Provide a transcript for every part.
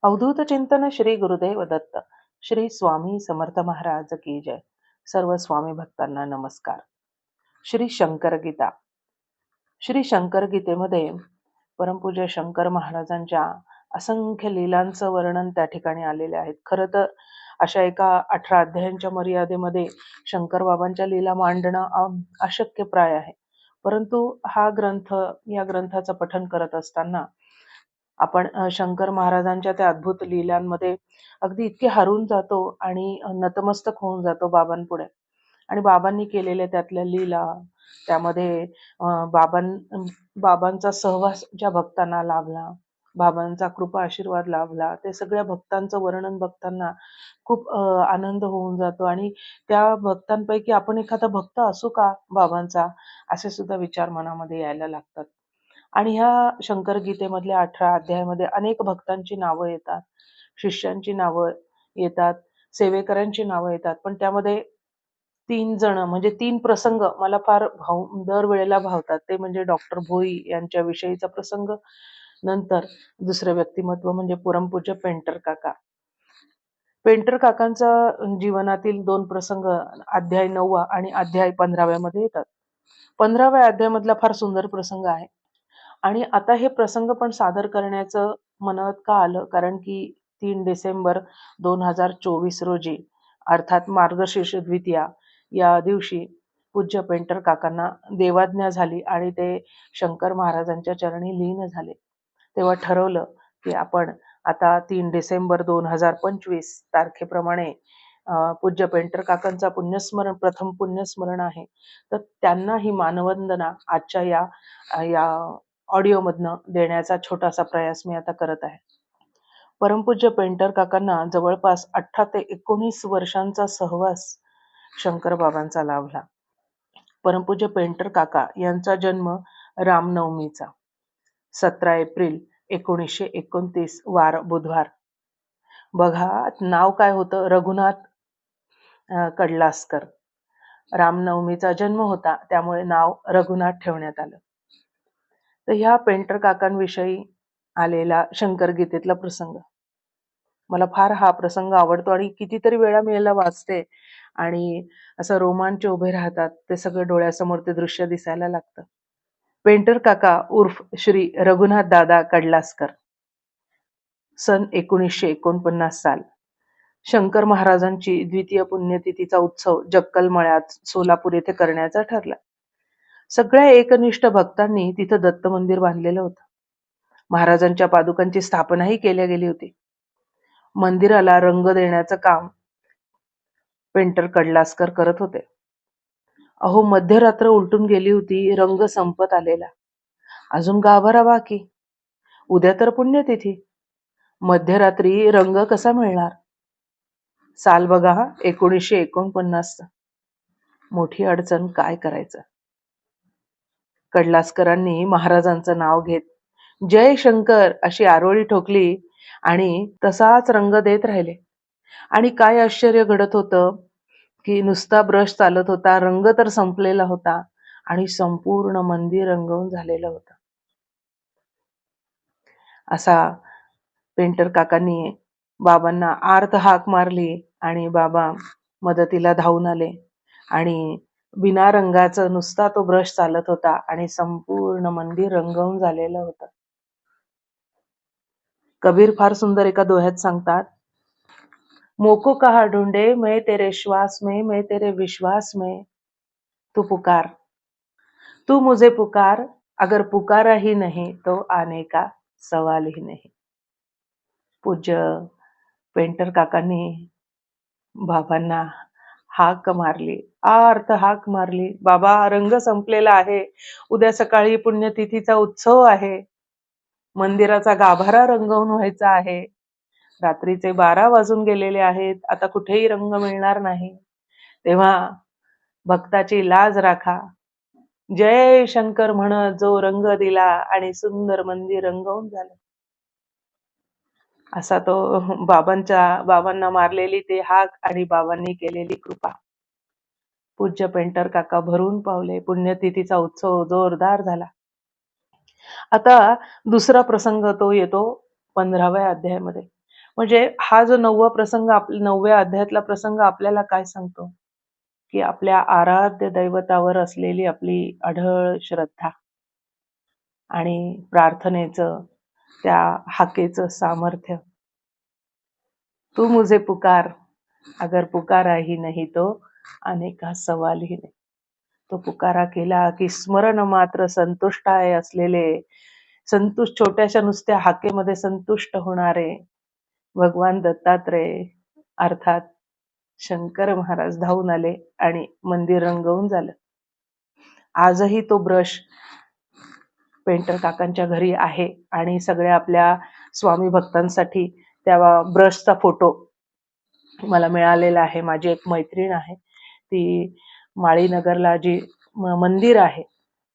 अवधूत चिंतन श्री गुरुदेव दत्त. श्री स्वामी समर्थ महाराज की जय. सर्व स्वामी भक्तांना नमस्कार. श्री शंकर गीता. श्री शंकर गीतेमध्ये परमपूज्य शंकर महाराजांच्या असंख्य लीलांचं वर्णन त्या ठिकाणी आलेले आहेत. खरं तर अशा एका 18 अध्यायांच्या मर्यादेमध्ये शंकर बाबांच्या लीला मांडणं अशक्य प्राय आहे. परंतु या ग्रंथाचं पठन करत असताना आपण शंकर महाराजांच्या त्या अद्भुत लीलांमध्ये अगदी इतके हरून जातो आणि नतमस्तक होऊन जातो बाबांपुढे. आणि बाबांनी केलेल्या त्यातल्या लीला, त्यामध्ये बाबांचा सहवास ज्या भक्तांना लाभला, बाबांचा कृपा आशीर्वाद लाभला, ते सगळ्या भक्तांचं वर्णन बघताना खूप आनंद होऊन जातो. आणि त्या भक्तांपैकी आपण एखादा भक्त असू का बाबांचा, असे सुद्धा विचार मनामध्ये यायला लागतात. आणि ह्या शंकर गीतेमधल्या 18 अध्यायामध्ये अनेक भक्तांची नावं येतात, शिष्यांची नावं येतात, सेवेकऱ्यांची नावं येतात. पण त्यामध्ये 3 जण म्हणजे 3 प्रसंग मला फार दरवेळेला भावतात. ते म्हणजे डॉक्टर भोई यांच्या विषयीचा प्रसंग, नंतर दुसरं व्यक्तिमत्व म्हणजे परमपूज्य पेंटर काका. पेंटर काकांचा जीवनातील 2 प्रसंग अध्याय 9 आणि अध्याय 15 मध्ये येतात. 15व्या अध्यायामधला फार सुंदर प्रसंग आहे. आणि आता हे प्रसंग पण सादर करण्याचं मनात का आलं, कारण की 3 डिसेंबर 2024 रोजी अर्थात मार्गशीर्ष द्वितीया या दिवशी पूज्य पेंटर काकांना देवाज्ञा झाली आणि ते शंकर महाराजांच्या चरणी लीन झाले. तेव्हा ठरवलं की आपण आता 3 डिसेंबर 2025 तारखेप्रमाणे पूज्य पेंटर काकांचा प्रथम पुण्यस्मरण आहे, तर त्यांना ही मानवंदना आजच्या या ऑडिओमधनं देण्याचा छोटासा प्रयास मी आता करत आहे. परमपूज्य पेंटर काकांना जवळपास 18 ते 19 वर्षांचा सहवास शंकर बाबांचा लाभला. परमपूज्य पेंटर काका यांचा जन्म रामनवमीचा 17 एप्रिल 1929 वार बुधवार. बघा नाव काय होतं, रघुनाथ कडलासकर. रामनवमीचा जन्म होता, त्यामुळे नाव रघुनाथ ठेवण्यात आलं. तर ह्या पेंटर काकांविषयी आलेला शंकर गीतेतला प्रसंग, मला फार हा प्रसंग आवडतो आणि कितीतरी वेळा मी याला वाचते आणि असं रोमांच उभे राहतात. ते सगळं डोळ्यासमोर ते दृश्य दिसायला लागतं. पेंटर काका उर्फ श्री रघुनाथ दादा कडलासकर, सन 1949 साल. शंकर महाराजांची द्वितीय पुण्यतिथीचा उत्सव जक्कलमळ्यात सोलापूर येथे करण्याचा ठरला. सगळ्या एकनिष्ठ भक्तांनी तिथं दत्त मंदिर बांधलेलं होतं. महाराजांच्या पादुकांची स्थापनाही केल्या गेली होती. मंदिराला रंग देण्याचं काम पेंटर कडलासकर करत होते. अहो, मध्यरात्र उलटून गेली होती, रंग संपत आलेला. अजून गाभारा बाकी. उद्या तर पुण्यतिथी, मध्यरात्री रंग कसा मिळणार? साल बघा 1949. मोठी अडचण, काय करायचं? कडलासकरांनी महाराजांचं नाव घेत जय शंकर अशी आरोळी ठोकली आणि तसाच रंग देत राहिले. आणि काय आश्चर्य घडत होतं की नुसता ब्रश चालत होता, रंग तर संपलेला होता आणि संपूर्ण मंदिर रंगवून झालेलं होतं. असा पेंटर काकांनी बाबांना आर्त हाक मारली आणि बाबा मदतीला धावून आले आणि बिना रंगाचं नुसता तो ब्रश चालत होता आणि संपूर्ण मंदिर रंगवून झालेलं होतं. कबीर फार सुंदर एका दोह्यात सांगतात, मोको कहा ढूंढे मैं तेरे श्वास में, मैं तेरे विश्वास में, तू पुकार, तू मुझे पुकार, अगर पुकारा ही नहीं तो आने का सवाल ही नहीं. पूज्य पेंटर काकांनी बाबांना हाक मारली, आर्त हाक मारली, बाबा रंग संपलेला आहे, उद्या सकाळी पुण्यतिथीचा उत्सव आहे, मंदिराचा गाभारा रंगवून व्हायचा आहे, रात्रीचे 12 वाजून गेलेले आहेत, आता कुठेही रंग मिळणार नाही, तेव्हा भक्ताची लाज राखा, जय शंकर म्हणत जो रंग दिला आणि सुंदर मंदिर रंगवून झालं. असा तो बाबांना मारलेली ते हाक आणि बाबांनी केलेली कृपा. पूज्य पेंटर काका भरून पावले. पुण्यतिथीचा उत्सव जोरदार झाला. आता दुसरा प्रसंग तो येतो 15व्या अध्यायामध्ये. म्हणजे हा जो 9व्या अध्यायातला प्रसंग आपल्याला काय सांगतो, की आपल्या आराध्य दैवतावर असलेली आपली अढळ श्रद्धा आणि प्रार्थनेचं, त्या हाकेचं सामर्थ्य. तू मुझे पुकार, अगर पुकारा ही नहीं तो आने का सवाल ही नहीं. तो पुकारा केला की स्मरण मात्र संतुष्ट आहे असलेले, छोट्याशा नुसत्या हाकेमध्ये संतुष्ट होणारे भगवान दत्तात्रय अर्थात शंकर महाराज धावून आले आणि मंदिर रंगवून झालं. आजही तो ब्रश पेंटर काकांच्या घरी आहे आणि सगळ्या आपल्या स्वामी भक्तांसाठी त्या ब्रशचा फोटो मला मिळालेला आहे. माझी एक मैत्रीण आहे, ती माळीनगरला जी मंदिर आहे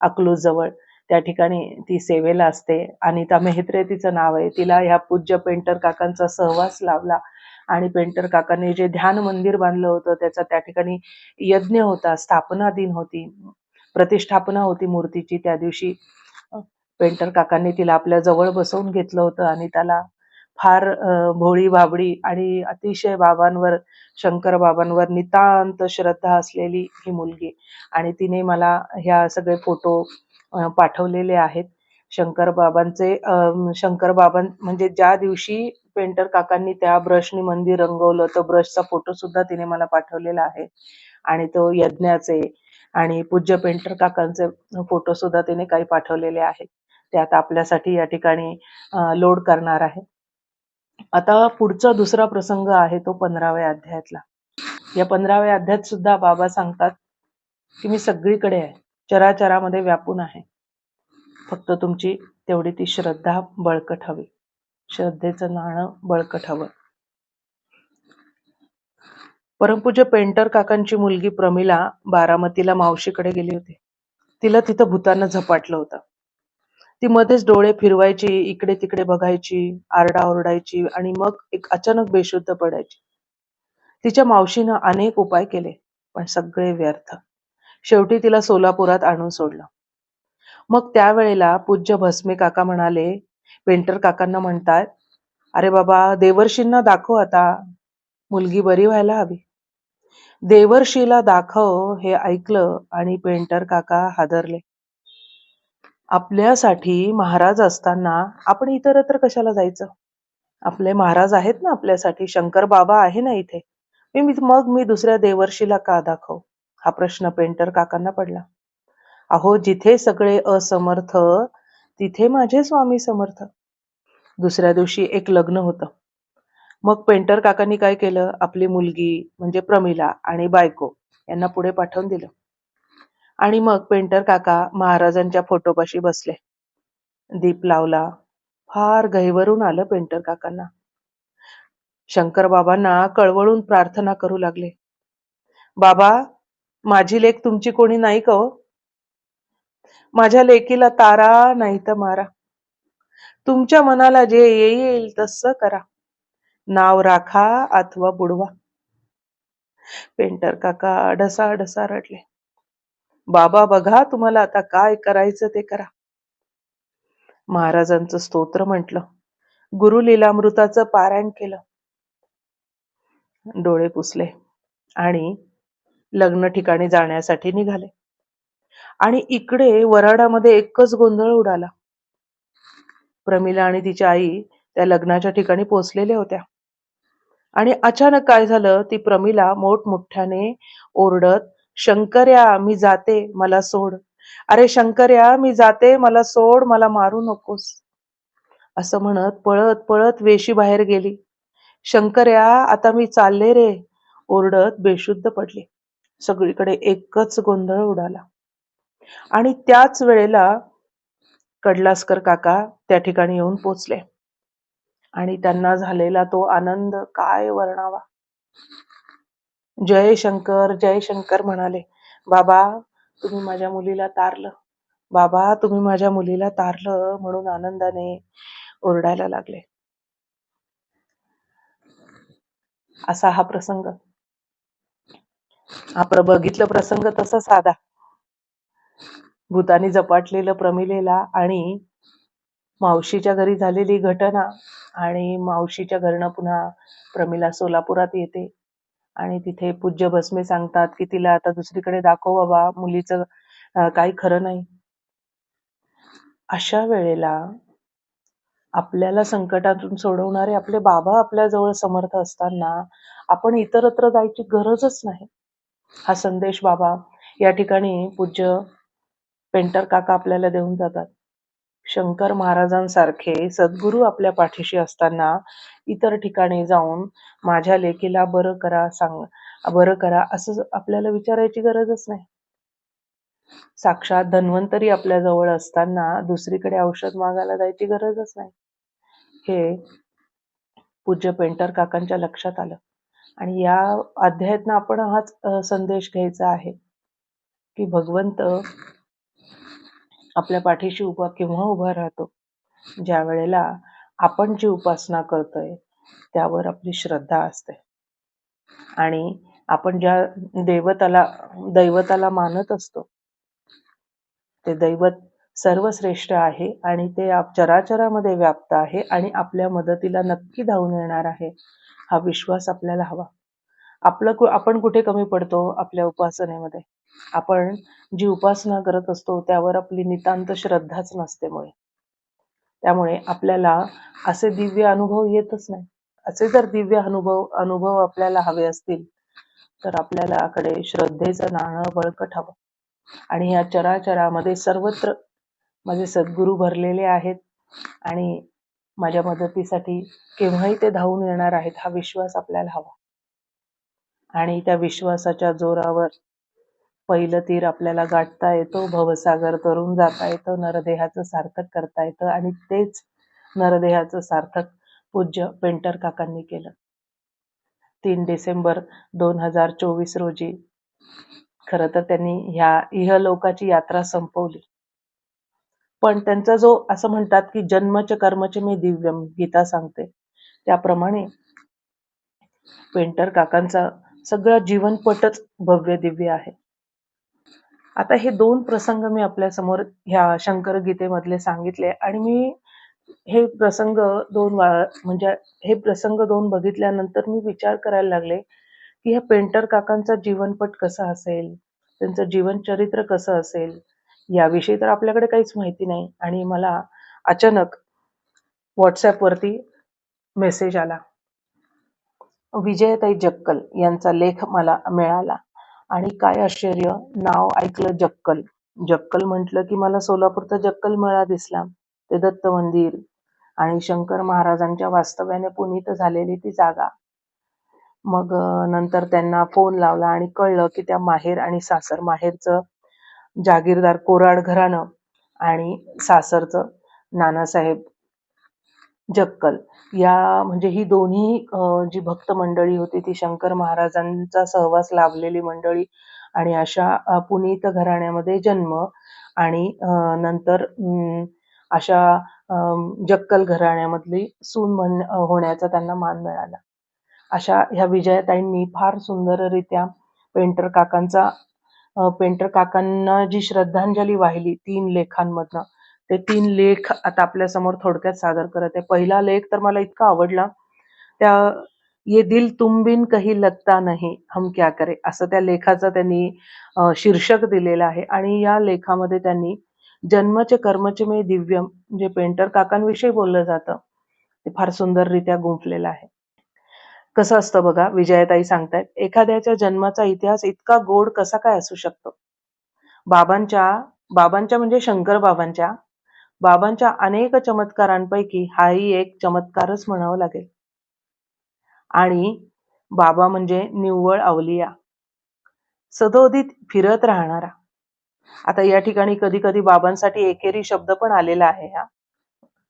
अकलूज जवळ, त्या ठिकाणी ती सेवेला असते. अनिता मेहत्रे तिचं नाव आहे. तिला ह्या पूज्य पेंटर काकांचा सहवास लाभला आणि पेंटर काकांनी जे ध्यान मंदिर बांधलं होतं त्याचा त्या ठिकाणी यज्ञ होता, स्थापना दिन होती, प्रतिष्ठापना होती मूर्तीची. त्या दिवशी पेंटर काकांनी तिला आपल्या जवळ बसवून घेतलं होतं आणि त्याला फार भोळी भाबडी आणि अतिशय शंकर बाबांवर नितांत श्रद्धा असलेली ही मुलगी, आणि तिने मला ह्या सगळे फोटो पाठवलेले आहेत. शंकर बाबां म्हणजे ज्या दिवशी पेंटर काकांनी त्या ब्रशनी मंदिर रंगवलं, तो ब्रशचा फोटो सुद्धा तिने मला पाठवलेला आहे. आणि तो यज्ञाचे आणि पूज्य पेंटर काकांचे फोटो सुद्धा तिने काही पाठवलेले आहेत. ते आता आपल्यासाठी या ठिकाणी लोड करणार आहे. आता पुढचा दुसरा प्रसंग आहे तो 15व्या अध्यायातला. या 15व्या अध्यायात सुद्धा बाबा सांगतात की मी सगळीकडे आहे, चराचरामध्ये व्यापून आहे. फक्त तुमची तेवढी ती श्रद्धा बळकट हवी, श्रद्धेचं नाणं बळकट हवं. परमपूज्य पेंटर काकांची मुलगी प्रमिला बारामतीला मावशीकडे गेली होती. तिला तिथं भूतानं झपाटलं होतं. ती मध्येच डोळे फिरवायची, इकडे तिकडे बघायची, आरडाओरडायची आणि मग एक अचानक बेशुद्ध पडायची. तिच्या मावशीनं अनेक उपाय केले, पण सगळे व्यर्थ. शेवटी तिला सोलापुरात आणून सोडलं. मग त्यावेळेला पूज्य भस्मे काका म्हणाले, पेंटर काकांना म्हणतात, अरे बाबा, देवर्षींना दाखव आता, मुलगी बरी व्हायला हवी. देवर्षीला दाखव हे ऐकलं आणि पेंटर काका हादरले. आपल्यासाठी महाराज असताना आपण इतरत्र कशाला जायचं? आपले महाराज आहेत ना आपल्यासाठी, शंकर बाबा आहे ना इथे. मग मी दुसऱ्या देवर्षीला का दाखव? हा प्रश्न पेंटर काकांना पडला. अहो, जिथे सगळे असमर्थ तिथे माझे स्वामी समर्थ. दुसऱ्या दिवशी एक लग्न होतं. मग पेंटर काकांनी काय केलं, आपली मुलगी म्हणजे प्रमिला आणि बायको यांना पुढे पाठवून दिलं. आणि मग पेंटर काका महाराजांच्या फोटोपाशी बसले. दीप लावला. फार गहिवरून आलं पेंटर काकांना. शंकर बाबांना कळवळून प्रार्थना करू लागले. बाबा, माझी लेक तुमची कोणी नाही का हो? माझ्या लेकीला तारा नाही तर मारा. तुमच्या मनाला जे येईल तसं करा. नाव राखा अथवा बुडवा. पेंटर काका ढसा रडले. बाबा बघा, तुम्हाला आता काय करायचं ते करा. महाराजांचं स्तोत्र म्हटलं, गुरु लीलामृताचं पारायण केलं, डोळे पुसले आणि लग्न ठिकाणी जाण्यासाठी निघाले. आणि इकडे वराडामध्ये एकच गोंधळ उडाला. प्रमिला आणि तिची आई त्या लग्नाच्या ठिकाणी पोहोचलेल्या होत्या. आणि अचानक काय झालं, ती प्रमिला मोठमोठ्याने ओरडत, शंकर्या मी जाते, मला सोड. अरे शंकर्या मी जाते, मला सोड, मला मारू नकोस, असं म्हणत पळत पळत वेशी बाहेर गेली. शंकर्या आता मी चालले रे, ओरडत बेशुद्ध पडली. सगळीकडे एकच गोंधळ उडाला. आणि त्याच वेळेला कडलासकर काका त्या ठिकाणी येऊन पोचले आणि त्यांना झालेला तो आनंद काय वर्णावा. जय शंकर म्हणाले. बाबा, तुम्ही माझ्या मुलीला तारलं, बाबा तुम्ही माझ्या मुलीला तारलं, म्हणून आनंदाने ओरडायला लागले. असा हा प्रसंग. आपण बघितलं प्रसंग तसा साधा. भूतानी झपाटलेलं प्रमिलेला आणि मावशीच्या घरी झालेली घटना आणि मावशीच्या घरनं पुन्हा प्रमिला सोलापुरात येते आणि तिथे पूज्य भस्मे सांगतात की तिला आता दुसरीकडे दाखव बाबा, मुलीचं काही खरं नाही. अशा वेळेला आपल्याला संकटातून सोडवणारे आपले बाबा आपल्याजवळ समर्थ असताना आपण इतरत्र जायची गरजच नाही. हा संदेश बाबा या ठिकाणी पूज्य पेंटर काका आपल्याला देऊन जातात. शंकर महाराजांसारखे सद्गुरू आपल्या पाठीशी असताना इतर ठिकाणी जाऊन माझ्या लेकीला बरं करा असं आपल्याला विचारायची गरजच नाही. साक्षात धन्वंतरी आपल्या जवळ असताना दुसरीकडे औषध मागायला जायची गरजच नाही. हे पूज्य पेंटर काकांच्या लक्षात आलं आणि या अध्यायातनं आपण हाच संदेश घ्यायचा आहे की भगवंत आपल्या पाठीशी केव्हा उभा राहतो, ज्या वेळेला आपण जी उपासना करतोय त्यावर आपली श्रद्धा असते आणि आपण ज्या दैवताला मानत असतो ते दैवत सर्वश्रेष्ठ आहे आणि ते चराचरामध्ये व्याप्त आहे आणि आपल्या मदतीला नक्की धावून येणार आहे, हा विश्वास आपल्याला हवा. आपण कुठे कमी पडतो आपल्या उपासनेमध्ये? आपण जी उपासना करत असतो त्यावर आपली नितांत श्रद्धाच नसते त्यामुळे आपल्याला असे दिव्य अनुभव येतच नाही. असे जर दिव्य अनुभव आपल्याला हवे असतील तर आपल्याकडे श्रद्धेचं नाणं बळकट हवं आणि या चराचरामध्ये सर्वत्र माझे सद्गुरू भरलेले आहेत आणि माझ्या मदतीसाठी केव्हाही ते धावून येणार आहेत, हा विश्वास आपल्याला हवा आणि त्या विश्वासाच्या जोरावर पहिलं तीर आपल्याला गाठता येतो, भवसागर तरून जाता येतं, नरदेहाचं सार्थक करता येतं आणि तेच नरदेहाचं सार्थक पूज्य पेंटर काकांनी केलं. 3 डिसेंबर 2024 रोजी खरं तर त्यांनी ह्या इहलोकाची यात्रा संपवली. पण त्यांचा जो असं म्हणतात की जन्मच कर्मच मे दिव्यम गीता सांगते त्याप्रमाणे पेंटर काकांचा सगळा जीवनपटच भव्य दिव्य आहे. आता हे 2 प्रसंग मी आपल्या समोर ह्या शंकर गीतेमधले सांगितले आणि मी हे प्रसंग 2 बघितल्यानंतर मी विचार करायला लागले की ह्या पेंटर काकांचा जीवनपट कसा असेल, त्यांचं जीवनचरित्र कसं असेल याविषयी तर आपल्याकडे काहीच माहिती नाही आणि मला अचानक व्हॉट्सॲपवरती मेसेज आला. विजयताई जक्कल यांचा लेख मला मिळाला आणि काय आश्चर्य, नाव ऐकलं जक्कल. जक्कल म्हटलं की मला सोलापूरचा जक्कल मेळा दिसला, ते दत्त मंदिर आणि शंकर महाराजांच्या वास्तव्याने पुनीत झालेली ती जागा. मग नंतर त्यांना फोन लावला आणि कळलं की त्या माहेर आणि सासर, माहेरचं जागीरदार कोराड घराणं आणि सासरचं नानासाहेब जक्कल या म्हणजे ही दोन्ही जी भक्त मंडळी होती ती शंकर महाराजांचा सहवास लाभलेली मंडळी आणि अशा पुनीत घराण्यामध्ये जन्म आणि नंतर अशा जक्कल घराण्यामधली सून होण्याचा त्यांना मान मिळाला. अशा ह्या विजयाताईंनी फार सुंदररित्या पेंटर काकांना जी श्रद्धांजली वाहिली 3 लेखांमधनं, ते 3 लेख आता आपल्या समोर थोडक्यात सादर करत आहे. पहिला लेख तर मला इतका आवडला, ये दिल तुम बिन कहीं लगता नहीं हम क्या करे असं त्या लेखाचं त्यांनी शीर्षक दिलेलं आहे आणि या लेखामध्ये त्यांनी जन्मचे कर्मचे मे दिव्यम म्हणजे पेंटर काकांविषयी बोललं जातं ते फार सुंदररित्या गुंफलेलं आहे. कसं असतं बघा, विजयाताई सांगतायत, एखाद्याच्या जन्माचा इतिहास इतका गोड कसा काय असू शकतो? बाबांच्या म्हणजे शंकर बाबांच्या अनेक चमत्कारांपैकी हाही एक चमत्कारच म्हणावं लागेल. आणि बाबा म्हणजे निव्वळ अवलिया, सदोदित फिरत राहणारा. आता या ठिकाणी कधी कधी बाबांसाठी एकेरी शब्द पण आलेला आहे.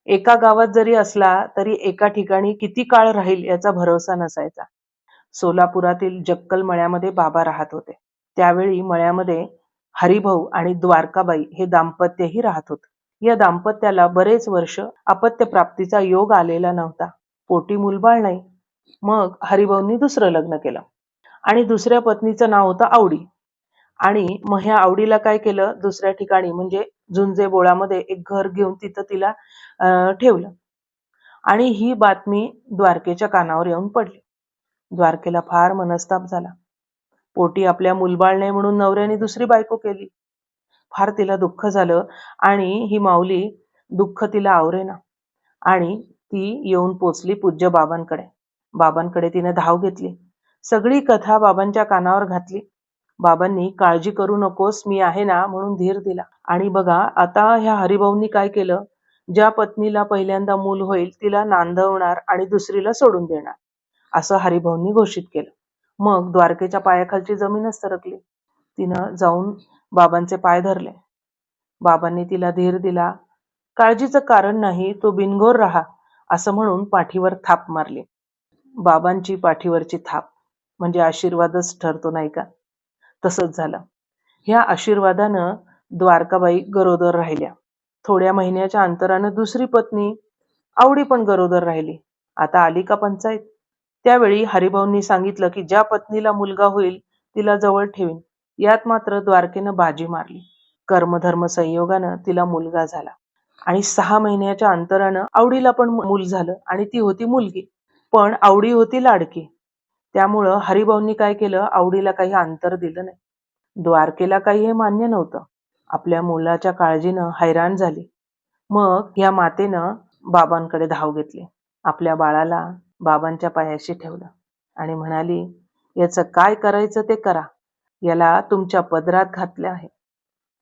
एका गावात जरी असला तरी एका ठिकाणी किती काळ राहील याचा भरोसा नसायचा. सोलापुरातील जक्कल मळ्यामध्ये बाबा राहत होते. त्यावेळी मळ्यामध्ये हरिभाऊ आणि द्वारकाबाई हे दाम्पत्यही राहत होते. या दाम्पत्याला बरेच वर्ष अपत्य प्राप्तीचा योग आलेला नव्हता. पोटी मुलबाळ नाही. मग हरिभाऊंनी दुसरं लग्न केलं आणि दुसऱ्या पत्नीचं नाव होतं आवडी आणि मग ह्या आवडीला काय केलं, दुसऱ्या ठिकाणी म्हणजे झुंजे बोळामध्ये एक घर घेऊन तिथं तिला ठेवलं. आणि ही बातमी द्वारकेच्या कानावर येऊन पडली. द्वारकेला फार मनस्ताप झाला. पोटी आपल्या मुलबाळ नाही म्हणून नवऱ्याने दुसरी बायको केली. फार तिला दुःख झालं आणि ही माऊली दुःख तिला आवरेना आणि ती येऊन पोचली पूज्य बाबांकडे. बाबांकडे तिने धाव घेतली. सगळी कथा बाबांच्या कानावर घातली. बाबांनी काळजी करू नकोस, मी आहे ना म्हणून धीर दिला. आणि बघा आता ह्या हरिभाऊंनी काय केलं, ज्या पत्नीला पहिल्यांदा मूल होईल तिला नांदवणार आणि दुसरीला सोडून देणार असं हरिभाऊंनी घोषित केलं. मग द्वारकेच्या पायाखालची जमीनच सरकली. तिनं जाऊन बाबांचे पाय धरले. बाबांनी तिला धीर दिला. काळजीचं कारण नाही, तो बिनघोर राहा असं म्हणून पाठीवर थाप मारली. बाबांची पाठीवरची थाप म्हणजे आशीर्वादच ठरतो नाही का? तसंच झालं. ह्या आशीर्वादानं द्वारकाबाई गरोदर राहिल्या. थोड्या महिन्याच्या अंतरानं दुसरी पत्नी आवडी पण गरोदर राहिली. आता आली का पंचायत? त्यावेळी हरिभाऊंनी सांगितलं की ज्या पत्नीला मुलगा होईल तिला जवळ ठेवीन. यात मात्र द्वारकेनं बाजी मारली. कर्मधर्म संयोगानं तिला मुलगा झाला आणि 6 महिन्याच्या अंतरानं आवडीला पण मूल झालं आणि ती होती मुलगी. पण आवडी होती लाडकी. त्यामुळं हरिभाऊंनी काय केलं, आवडीला काही अंतर दिलं नाही. द्वारकेला काही हे मान्य नव्हतं. आपल्या मुलाच्या काळजीनं हैराण झाली. मग या मातेनं बाबांकडे धाव घेतली. आपल्या बाळाला बाबांच्या पायाशी ठेवलं आणि म्हणाली, याचं काय करायचं ते करा. याला तुमच्या पदरात घातले आहे.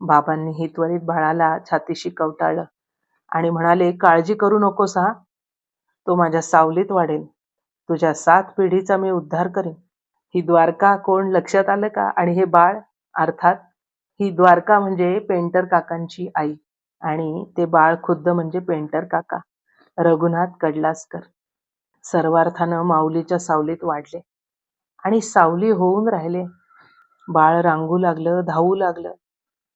बाबांनी ही त्वरित बाळाला छातीशी कवटाळलं आणि म्हणाले, काळजी करू नकोस हा. तो माझ्या सावलीत वाढेल. तुझ्या 7 पिढीचा मी उद्धार करेन. ही द्वारका कोण लक्षात आलं का? आणि हे बाळ अर्थात ही द्वारका म्हणजे पेंटर काकांची आई आणि ते बाळ खुद्द म्हणजे पेंटर काका रघुनाथ कडलासकर. सर्वार्थानं माऊलीच्या सावलीत वाढले आणि सावली होऊन राहिले. बाळ रांगू लागलं, धावू लागलं.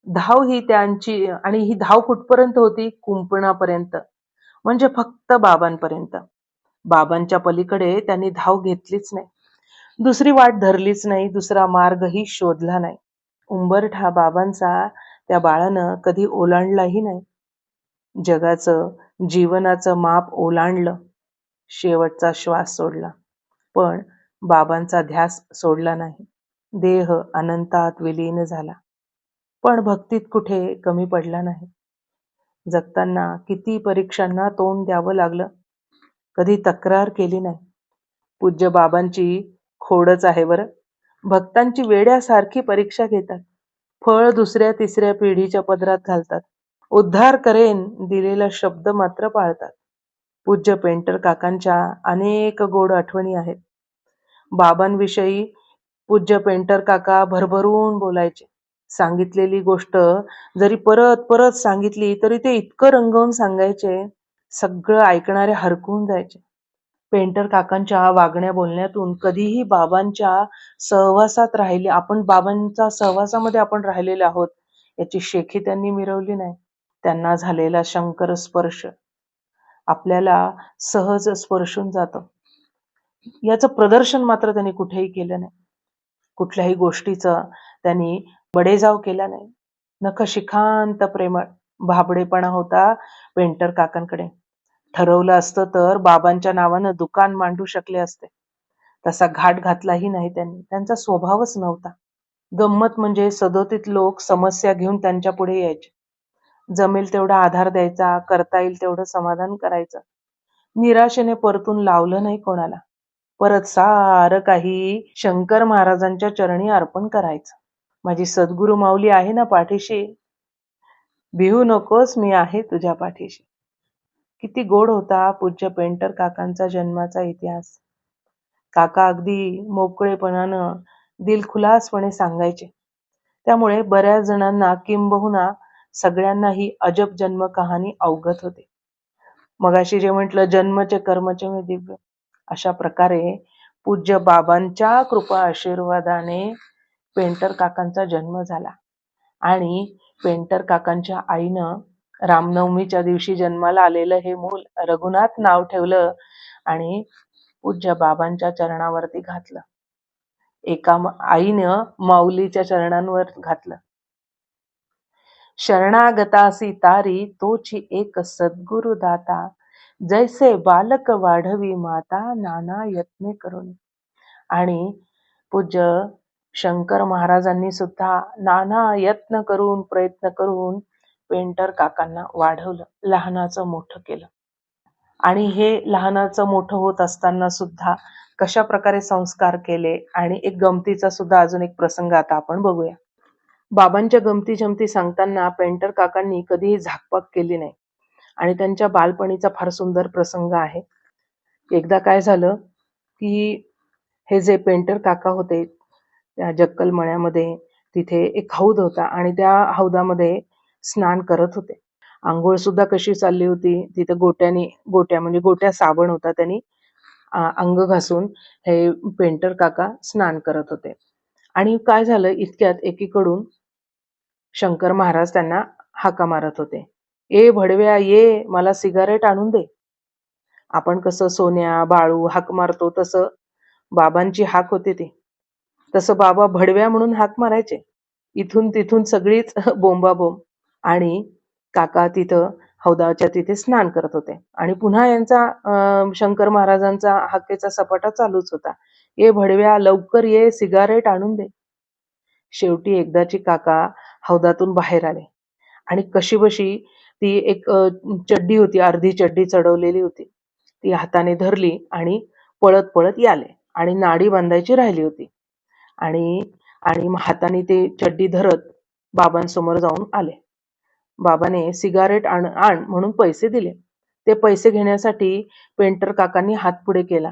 धाव ही त्यांची आणि ही धाव कुठपर्यंत होती? कुंपणापर्यंत, म्हणजे फक्त बाबांपर्यंत. बाबांच्या पलीकडे त्यांनी धाव घेतलीच नाही. दुसरी वाट धरलीच नाही, दुसरा मार्गही शोधला नाही. उंबरठा बाबांचा त्या बाळानं कधी ओलांडलाही नाही. जगाचं, जीवनाचं माप ओलांडलं. शेवटचा श्वास सोडला. पण बाबांचा ध्यास सोडला नाही. देह अनंतात विलीन झाला. पण भक्तीत कुठे कमी पडला नाही. जगताना किती परीक्षांना तोंड द्यावं लागलं. कधी तक्रार केली नाही. पूज्य बाबांची खोडच आहे बरं. भक्तांची वेड्यासारखी परीक्षा घेतात. फळ दुसऱ्या तिसऱ्या पिढीच्या पदरात घालतात. उद्धार करेन दिलेला शब्द मात्र पाळतात. पूज्य पेंटर काकांच्या अनेक गोड आठवणी आहेत. बाबांविषयी पूज्य पेंटर काका भरभरून बोलायचे. सांगितलेली गोष्ट जरी परत परत सांगितली तरी ते इतकं रंगवून सांगायचे, सगळं ऐकणारे हरकून जायचे. पेंटर काकांच्या वागण्या बोलण्यातून कधीही बाबांच्या सहवासात राहिले आपण बाबांच्या सहवासामध्ये आपण राहिलेले आहोत याची शेखी त्यांनी मिरवली नाही. त्यांना झालेला शंकर स्पर्श आपल्याला सहज स्पर्शून जातं. याचं प्रदर्शन मात्र त्यांनी कुठेही केलं नाही. कुठल्याही गोष्टीचं त्यांनी बडेजाव केला नाही. नखशिखांत प्रेमळ भाबडेपणा होता पेंटर काकांकडे. ठरवलं असतं तर बाबांच्या नावानं दुकान मांडू शकले असते. तसा घाट घातलाही नाही त्यांनी. त्यांचा स्वभावच नव्हता. गंमत म्हणजे सदोतीत लोक समस्या घेऊन त्यांच्या पुढे यायचे. जमेल तेवढा आधार द्यायचा, करता येईल तेवढं समाधान करायचं. निराशेने परतून लावलं नाही कोणाला. परत सारं काही शंकर महाराजांच्या चरणी अर्पण करायचं. माझी सद्गुरू माऊली आहे ना पाठीशी, भिवू नकोस, मी आहे तुझ्या पाठीशी. किती गोड होता पूज्य पेंटर काकांचा जन्माचा इतिहास. काका अगदी मोकळेपणानं दिलखुलासपणे सांगायचे. त्यामुळे बऱ्याच जणांना किंबहुना सगळ्यांना ही अजब जन्म कहाणी अवगत होते. मगाशी जे म्हटलं जन्मचे कर्मचे मे दिव्य, अशा प्रकारे पूज्य बाबांच्या कृपा आशीर्वादाने पेंटर काकांचा जन्म झाला आणि पेंटर काकांच्या आईनं रामनवमीच्या दिवशी जन्माला आलेलं हे मूल रघुनाथ नाव ठेवलं आणि पूज्य बाबांच्या चरणावरती घातलं. एका आईनं माऊलीच्या चरणांवर घातलं. शरणागतासी तारी तोची एक सद्गुरु दाता. जैसे बालक वाढवी माता नाना यत्ने करून. आणि पूज्य शंकर महाराजांनी सुद्धा नाना यत्न करून प्रयत्न करून पेंटर काकांना वाढवलं, लहानाचं मोठं केलं. आणि हे लहानाचं मोठं होत असताना सुद्धा कशा प्रकारे संस्कार केले. आणि एक गमतीचा सुद्धा अजून एक प्रसंग आता आपण बघूया. बाबांच्या गमती जमती सांगताना पेंटर काकांनी कधीही झाकपाक केली नाही. आणि त्यांच्या बालपणीचा फार सुंदर प्रसंग आहे. एकदा काय झालं की हे जे पेंटर काका होते त्या जक्कल मळ्यामध्ये तिथे एक हौद होता आणि त्या हौदामध्ये स्नान करत होते. आंघोळ सुद्धा कशी चालली होती, तिथे गोट्या म्हणजे गोट्या साबण होता, त्यांनी अंग घासून हे पेंटर काका स्नान करत होते. आणि काय झालं, इतक्यात एकीकडून शंकर महाराज त्यांना हाका मारत होते. ए भडव्या ये, मला सिगारेट आणून दे. आपण कसं सोन्या बाळू हाक मारतो तसं बाबांची हाक होती ती. तसं बाबा भडव्या म्हणून हाक मारायचे. इथून तिथून सगळीच बोंबाबोंब. आणि काका तिथं हौदाच्या तिथे स्नान करत होते. आणि पुन्हा यांचा शंकर महाराजांचा हाकेचा सपाटा चालूच होता. ए भडव्या, लवकर ये, सिगारेट आणून दे. शेवटी एकदाची काका हौदातून बाहेर आले आणि कशीबशी ती एक चड्डी होती, अर्धी चड्डी चढवलेली होती, ती हाताने धरली आणि पळत पळत याले. आणि नाडी बांधायची राहिली होती. आणि आणि मग हाताने ते चड्डी धरत बाबांसमोर जाऊन आले. बाबाने सिगारेट आण आण म्हणून पैसे दिले. ते पैसे घेण्यासाठी पेंटर काकांनी हात पुढे केला.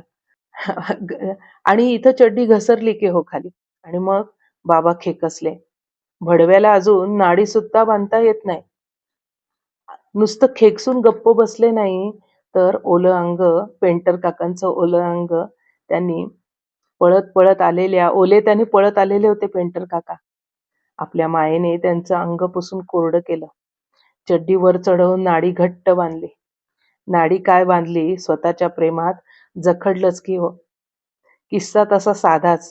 आणि इथं चड्डी घसरली की हो खाली. आणि मग बाबा खेकसले. भडव्याला अजून नाडी सुद्धा बांधता येत नाही. नुसतं खेकसून गप्प बसले नाही, तर ओलं अंग, पेंटर काकांचं ओलं अंग त्यांनी त्यांनी पळत आलेले होते पेंटर काका. आपल्या मायेने त्यांचं अंग पुसून कोरडं केलं. चड्डी वर चढवून नाडी घट्ट बांधली. नाडी काय बांधली, स्वतःच्या प्रेमात जखडलंच की हो. किस्सा तसा साधाच,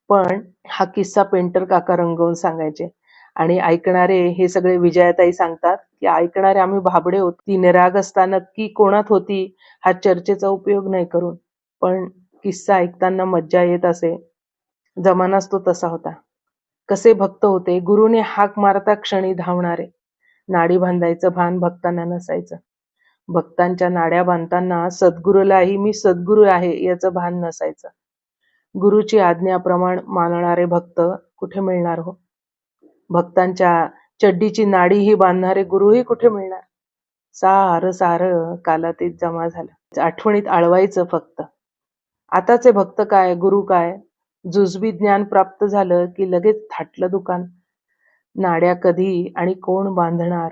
पण हा किस्सा पेंटर काका रंगवून सांगायचे. आणि ऐकणारे हे सगळे, विजयाताई सांगतात की ऐकणारे आम्ही भाबडे होतो. ती निराग असता नक्की कोणात होती हा चर्चेचा उपयोग नाही करून, पण किस्सा ऐकताना मज्जा येत असे. जमानाच तो तसा होता. कसे भक्त होते, गुरुने हाक मारता क्षणी धावणारे. नाडी बांधायचं भान भक्तांना नसायचं. भक्तांच्या नाड्या बांधताना सद्गुरूलाही मी सद्गुरू आहे याचं भान नसायचं. गुरुची आज्ञाप्रमाण मानणारे भक्त कुठे मिळणार हो. भक्तांच्या चड्डीची नाडीही बांधणारे गुरुही कुठे मिळणार. सार कालातीत जमा झालं. आठवणीत आळवायचं फक्त. आताचे भक्त काय, गुरु काय, जुजबी ज्ञान प्राप्त झालं की लगेच थाटलं दुकान. नाड्या कधी आणि कोण बांधणार.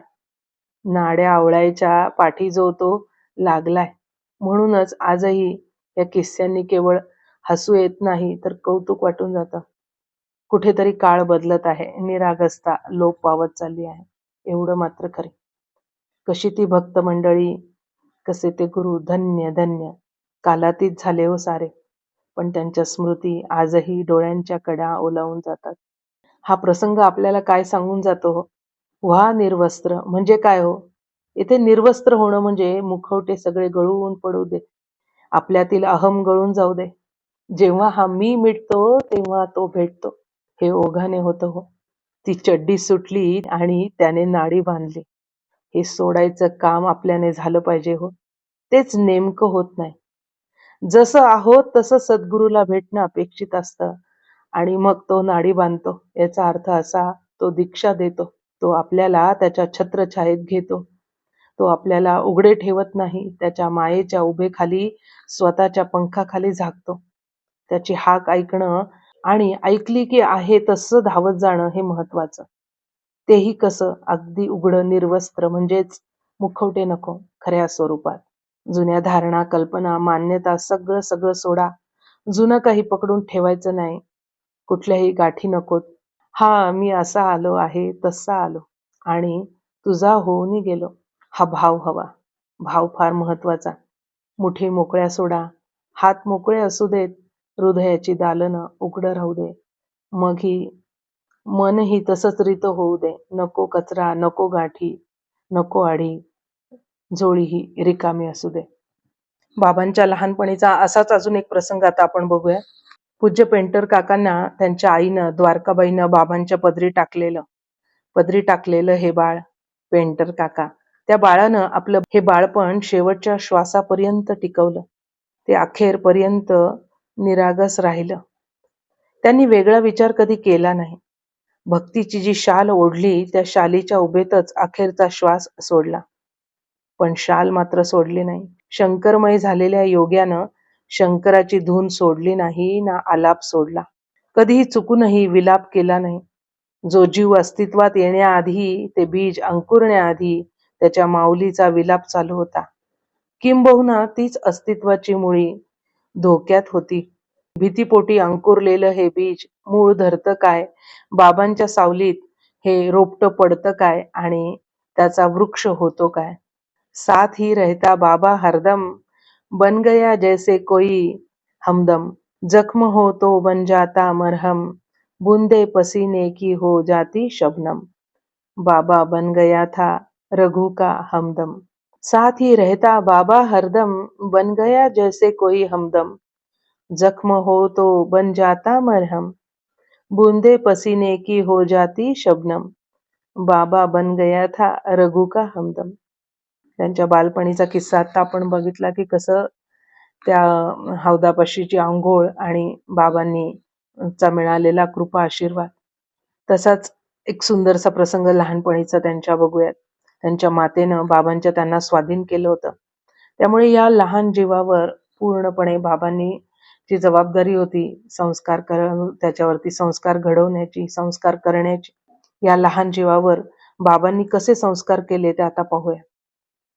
नाड्या आवळायच्या पाठी जो तो लागलाय. म्हणूनच आजही या किस्स्यांनी केवळ हसू येत नाही, तर कौतुक वाटून जातं. कुठेतरी काळ बदलत आहे, निरागसता लोप पावत चालली आहे, एवढं मात्र खरे. कशी ती भक्त मंडळी, कसे ते गुरु, धन्य धन्य. कालातीत झाले हो सारे, पण त्यांच्या स्मृती आजही डोळ्यांच्या कडा ओलावून जातात. हा प्रसंग आपल्याला काय सांगून जातो हो. व्हा निर्वस्त्र म्हणजे काय हो. इथे निर्वस्त्र होणं म्हणजे मुखवटे सगळे गळून पडू दे, आपल्यातील अहम गळून जाऊ दे. जेव्हा हा मी मिटतो तेव्हा तो भेटतो, हे ओघाने होतं हो. ती चड्डी सुटली आणि त्याने नाडी बांधली, हे सोडायचं काम आपल्याने झालं पाहिजे हो. तेच नेमकं होत नाही. जसं आहोत तसं सद्गुरूला भेटणं अपेक्षित असतं. आणि मग तो नाडी बांधतो, याचा अर्थ असा, तो दीक्षा देतो, तो आपल्याला त्याच्या छत्रछायेत घेतो, तो आपल्याला उघडे ठेवत नाही, त्याच्या मायेच्या उभेखाली स्वतःच्या पंखाखाली झाकतो. त्याची हाक ऐकणं आणि ऐकली की आहे तसं धावत जाणं हे महत्वाचं. तेही कसं, अगदी उघडं निर्वस्त्र, म्हणजेच मुखवटे नको, खऱ्या स्वरूपात. जुन्या धारणा, कल्पना, मान्यता सगळं सगळं सोडा. जुनं काही पकडून ठेवायचं नाही. कुठल्याही गाठी नकोत. हा मी असा आलो आहे, तसा आलो आणि तुझा होऊन गेलो, हा भाव हवा. भाव फार महत्वाचा. मुठी मोकळ्या सोडा, हात मोकळे असू देत, हृदयाची दालनं उघडं राहू दे. मग ही मनही तसंच रीत होऊ दे. नको कचरा, नको गाठी, नको आढी, झोळीही रिकामी असू दे. बाबांच्या लहानपणीचा असाच अजून एक प्रसंग आता आपण बघूया. पूज्य पेंटर काकांना त्यांच्या आईनं द्वारकाबाईनं बाबांच्या पदरी टाकलेलं हे बाळ पेंटर काका. त्या बाळानं आपलं हे बाळपण शेवटच्या श्वासापर्यंत टिकवलं. ते अखेरपर्यंत निरागस राहिलं. त्यांनी वेगळा विचार कधी केला नाही. भक्तीची जी शाल ओढली त्या शालीच्या उभेतच अखेरचा श्वास सोडला. पण शाल मात्र सोडली नाही. शंकरमय झालेल्या योग्यानं शंकराची धून सोडली नाही ना आलाप सोडला. कधीही चुकूनही विलाप केला नाही. जो जीव अस्तित्वात येण्याआधी, ते बीज अंकुरण्याआधी त्याच्या माऊलीचा विलाप चालू होता. किंबहुना तीच अस्तित्वाची मुळी धोक्यात होती. भीतीपोटी अंकुरलेलं हे बीज मूळ धरतं काय, बाबांच्या सावलीत हे रोपटं पडतं काय आणि त्याचा वृक्ष होतो काय. साथ ही रहता बाबा हरदम, बन गया जैसे कोई हमदम. जख्म हो तो बन जाता मरहम, बूंदे पसीने की हो जाती शबनम. बाबा बन गया था रघु का हमदम. साथ ही रहता बाबा हरदम, बन गया जैसे कोई हमदम. जख्म हो तो बन जाता मरहम, बूंदे पसीने की हो जाती शबनम. बाबा बन गया था रघु का हमदम. त्यांच्या बालपणीचा किस्सा आता आपण बघितला की कसं त्या हौदापाशीची आंघोळ आणि बाबांनी चा मिळालेला कृपा आशीर्वाद. तसाच एक सुंदरसा प्रसंग लहानपणीचा त्यांच्या बघूयात. त्यांच्या मातेनं बाबांच्या त्यांना स्वाधीन केलं होतं. त्यामुळे या लहान जीवावर पूर्णपणे बाबांनी जी जबाबदारी होती त्याच्यावरती संस्कार घडवण्याची, संस्कार करण्याची. या लहान जीवावर बाबांनी कसे संस्कार केले ते आता पाहूया.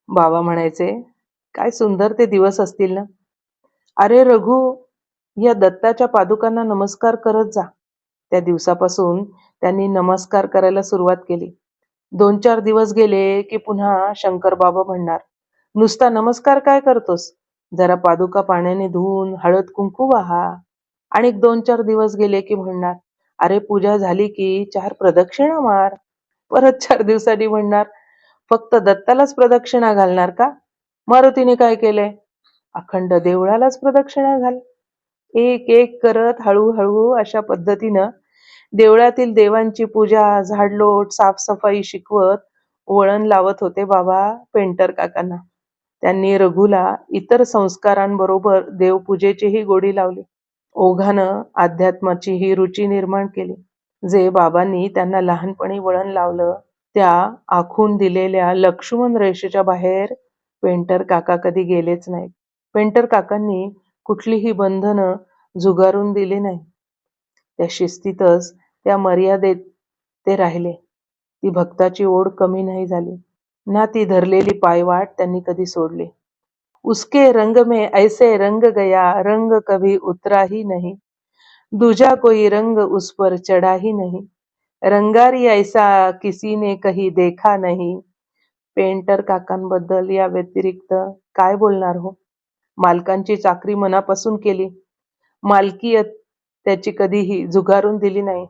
बाबा म्हणायचे, काय सुंदर ते दिवस असतील ना. अरे रघु, या दत्ताच्या पादुकांना नमस्कार करत जा. त्या दिवसापासून त्यांनी नमस्कार करायला सुरुवात केली. 2-4 दिवस गेले की पुन्हा शंकर बाबा म्हणणार, नुसता नमस्कार काय करतोस, जरा पादुका पाण्याने धुवून हळद कुंकू वाहा. आणि 2-4 दिवस गेले की म्हणणार, अरे पूजा झाली की 4 प्रदक्षिणा मार. परत 4 दिवसांनी म्हणणार, फक्त दत्तालाच प्रदक्षिणा घालणार का, मारुतीने काय केलंय, अखंड देवळालाच प्रदक्षिणा घाल. एक एक करत हळूहळू अशा पद्धतीनं देवळातील देवांची पूजा, झाडलोट, साफसफाई शिकवत वळण लावत होते बाबा पेंटर काकांना. त्यांनी रघुला इतर संस्कारांबरोबर देवपूजेचीही गोडी लावली. ओघानं अध्यात्माची ही रुची निर्माण केली. जे बाबांनी त्यांना लहानपणी वळण लावलं, त्या आखून दिलेल्या लक्ष्मण रेषेच्या बाहेर पेंटर काका कधी गेलेच नाहीत. पेंटर काकांनी कुठलीही बंधनं झुगारून दिली नाही. त्या शिस्तीतच, त्या मर्यादेत ते राहिले. ती भक्ताची ओढ कमी नाही झाली, ना ती धरलेली पायवाट त्यांनी कधी सोडली. उसके रंग में ऐसे रंग गया, रंग कभी उतरा ही नहीं. दूजा कोई रंग उस पर चढ़ा ही नहीं. रंगारी ऐसा किसी ने कहीं देखा नहीं. पेंटर काकांबद्दल या व्यतिरिक्त काय बोलणार हो. मालकांची चाकरी मनापासून केली. मालकीयत त्याची कधीही झुगारून दिली नाही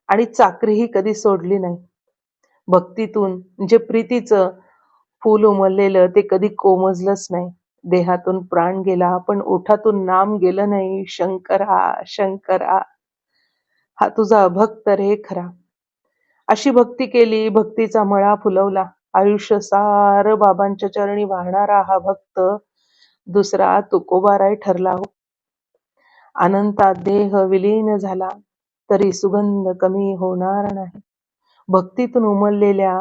आणि चाकरीही कधी सोडली नाही. भक्तीतून जे प्रीतीचं फूल उमललेलं ते कधी कोमजलंच नाही. देहातून प्राण गेला पण ओठातून नाम गेलं नाही. शंकरा शंकरा, हा तुझा भक्त रे खरा. अशी भक्ती केली, भक्तीचा मळा फुलवला. आयुष्य सार बाबांच्या चरणी वाहणारा हा भक्त दुसरा तुकोबाराय ठरला हो. अनंतात देह विलीन झाला तरी सुगंध कमी होणार नाही. भक्तीतून उमललेल्या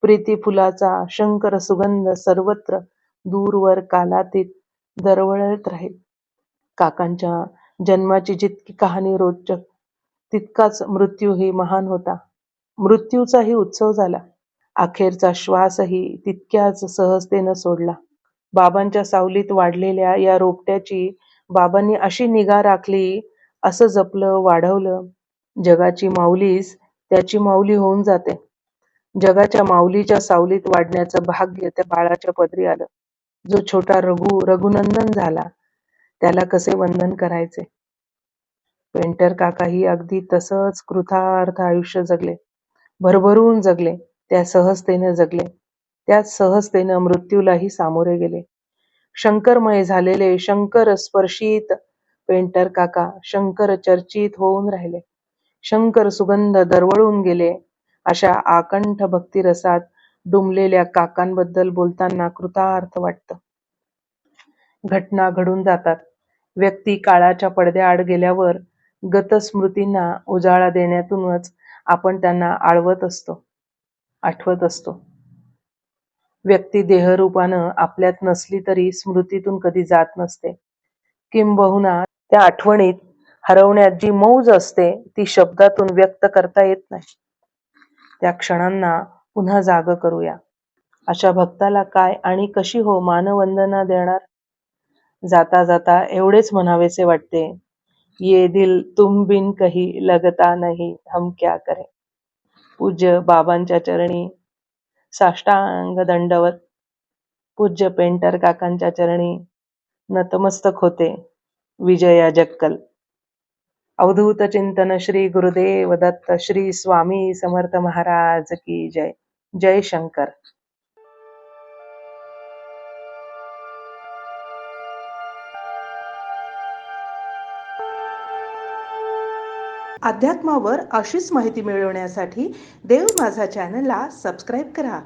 प्रीती फुलाचा शंकर सुगंध सर्वत्र दूरवर कालातीत दरवळत राहील. काकांच्या जन्माची जितकी कहाणी रोचक, तितकाच मृत्यूही महान होता. मृत्यूचाही उत्सव झाला. अखेरचा श्वासही तितक्याच सहजतेनं सोडला. बाबांच्या सावलीत वाढलेल्या या रोपट्याची बाबांनी अशी निगा राखली, असं जपलं, वाढवलं. जगाची माऊलीच त्याची माऊली होऊन जाते. जगाच्या माऊलीच्या सावलीत वाढण्याचं भाग्य त्या बाळाच्या पदरी आलं. जो छोटा रघुनंदन झाला, त्याला कसे वंदन करायचे. पेंटर काकाही अगदी तसंच कृतार्थ आयुष्य जगले. भरभरून जगले. त्या सहजतेने जगले. त्याच सहजतेनं मृत्यूलाही सामोरे गेले. शंकरमय झालेले, शंकर स्पर्शित पेंटर काका शंकर चर्चित होऊन राहिले. शंकर सुगंध दरवळून गेले. अशा आकंठ भक्तिरसात डुंबलेल्या काकांबद्दल बोलताना कृतार्थ वाटतं. घटना घडून जातात. व्यक्ती काळाच्या पडद्याआड गेल्यावर गतस्मृतींना उजाळा देण्यातूनच आपण त्यांना आठवत असतो. व्यक्ती देहरूपानं आपल्यात नसली तरी स्मृतीतून कधी जात नसते. किंबहुना त्या आठवणीत हरवण्यात जी मौज असते ती शब्दातून व्यक्त करता येत नाही. त्या क्षणांना पुन्हा जागं करूया. अशा भक्ताला काय आणि कशी हो मानवंदना देणार? जाता जाता एवढेच म्हणावेसे वाटते, ये दिल तुम बिन कही लगता नहीं हम क्या करें. पूज्य बाबांच्या चरणी साष्टांग दंडवत. पूज्य पेंटर काकांच्या चरणी नतमस्तक होते. विजया जक्कल. अवधूत चिंतन श्री गुरुदेव दत्त. श्री स्वामी समर्थ महाराज की जय. जय शंकर. अध्यात्मावर अशीच माहिती मिळवण्यासाठी देव माझा चॅनलला सबस्क्राईब करा